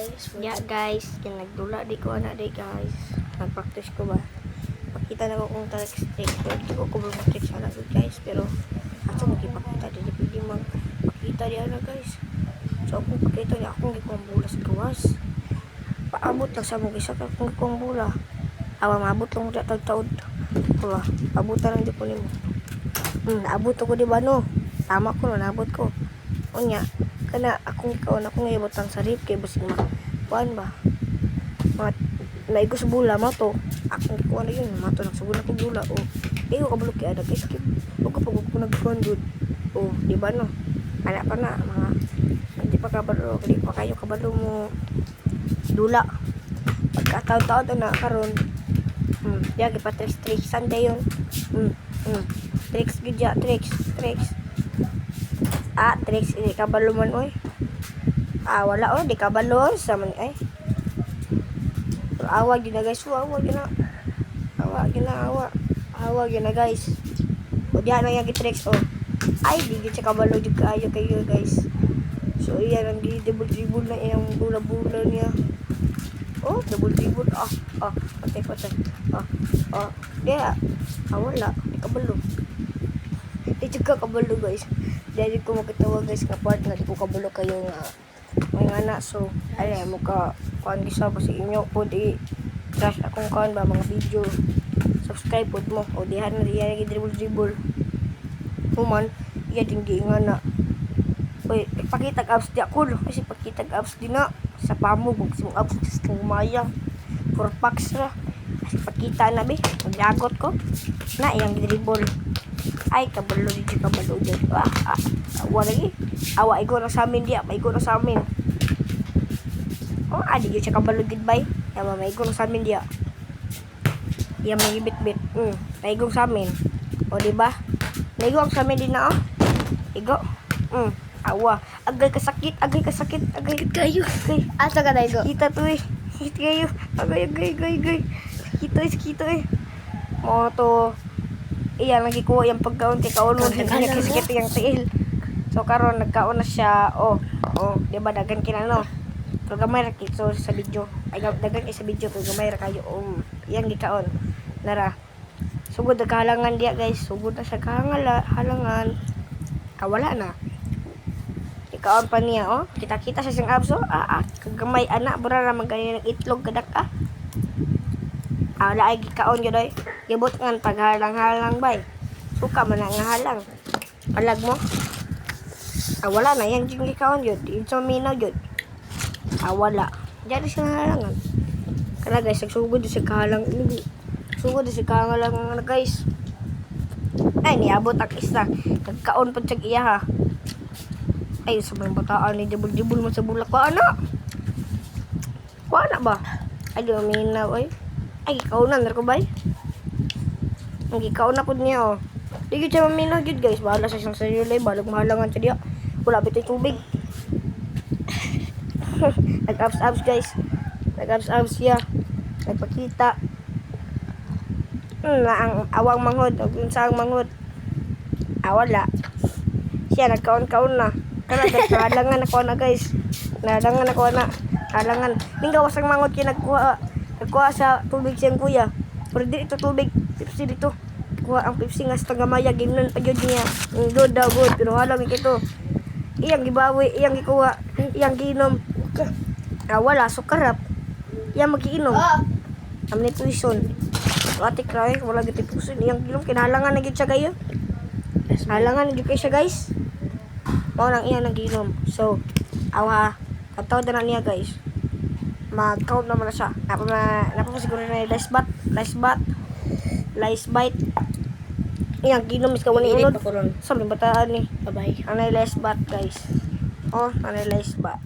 guys. Ya guys, yung nagdula di ko ana di guys. Nag-practice ko ba? Makita na ko kung tricks. Hindi ko kubro ng tricks ana guys. Pero ato magipakita di pwede makita di ana guys. So kung pakita niya akong gikong bula sa gawas. Paabot lang sa mong isa kung gikong bula. Awa maabot lang mo taod-taod. Wala, abutan lang di ko nimo. Naabot ko di ba no? Tama ko no, naabot ko. Unya, kana akong ngayabot sa rip kay basig kuan ba? Naigos bula mo to. Akong kuan na yun, mato nagsugod ako bula o. Ko kabalo kay ada guys kay ko pag ko nagkuan good. O, di ba no? Ana pa na mga hindi pa kabalo, di pa kayo kabalo mo dula. Pagkataon-taon na karon. Diya tricks Sunday yun. Tricks gud ya, tricks. Tricks di kabalo man oy. Wala di kabalo sa man ay. Pero awa gyud na guys, awa gyud na guys. O diyan na yung tricks o. Ay di gyud sa kabalo jud kayo guys. So iyan ang dribble na iyang bula-bula niya. Oh, double dribble. Patay. Dia. Wala, di kabalo. Di juga kabalo guys. Dahil ko makitawa guys nga part na di ko kabalo kayo nga mga anak. So, ay mo ka kuan gisa ko sa inyo po di crash akong kuan ba mga video. Subscribe pod mo o dihan na diyan dribble. Human, iya tinggi nga na. Oy, ipakita abs di ako kasi pakita abs di na sa pamo bug sa abs sa kumaya. For packs ra. Kasi pakita na be, magdagot ko. Na iyang dribble. Ay, kabalo di kabalo dyan. Awa lagi. Awa, igo na sa amin diya. Maigo na sa amin. Di yun siya kabalo gid bay. Yaman, maigo na sa amin diya. Yan, magibit-bit. Maigo sa amin. O, diba? Maigo sa amin din na, Igo. Awa. Agay kasakit. Agay kayo. Asa ka na igo? Kita to eh. Hit kayo. Agay. Kita eh. Mo to. Iya lagi ko yung pagkaon kay kaon mo nagkasakit yung tiil. So karon nagkaon na siya. Di ba dagan kinano. Pero gamay ra kay so sa video. Ay dagan kay sa video pero gamay ra kayo yang gikaon. Nara. Sugod na kahalangan diya guys. Sugod na sa halangan. Wala na. Ikaon pa niya Kita sa siyang abso. Kagamay anak bura ra magani ng itlog kadak wala ay gikaon yun oy. Gibot nga paghalang-halang bay. Suka man nga halang. Alag mo. Wala na yan yung gikaon yun. Yung sa minaw yun. Wala. Diyan siya halangan. Kaya guys, nagsugod siya kahalang. Sugod siya kahalang guys. Ay, niabot ang isa. Nagkaon pa siya iya ha. Ay, sa mga bataan ni dibul-dibul mo sa bulak. Kuha na ba? Ay, di minaw oy. Ay, gikaunan na ko ba? Ang gikaunan po niya, Di ko siya maminaw yun, guys. Bahala sa isang sarili. Balag mahalangan siya diya. Wala bito'y tubig. Nag-abs, guys. Nag-abs siya. Nagpakita. Ang awang manghod. Yung saang manghod. Wala. Siya, nagkaon-kaon na. Kaya, guys, nahalangan ako na, guys. Nahalangan ako na. Nahalangan. Ninggawas ang manghod kaya nagkuha sa tubig siyang kuya. Pero di ito tubig. Pepsi dito. Kuha ang Pepsi nga sa tagamaya. Gimnan pa yun niya. Good daw, good. Pero halang ito. Iyang gibawi. Iyang gikuha. Iyang giinom. Wala. Sukarap. Iyang magiinom. Amni tuition. Ate cry. Wala giti puson. Iyang giinom. Kinahalangan na gid siya kayo. Halangan na gid kayo siya guys. Mao nang iyang nagiinom. So, Kataw na niya guys. Mag-count naman na siya. Napapasiguro na yung lice bite. Yan, ginumis ka muna inod. Sabi bataan ni. Bye-bye. Anay lice bat guys. Anay lice bat.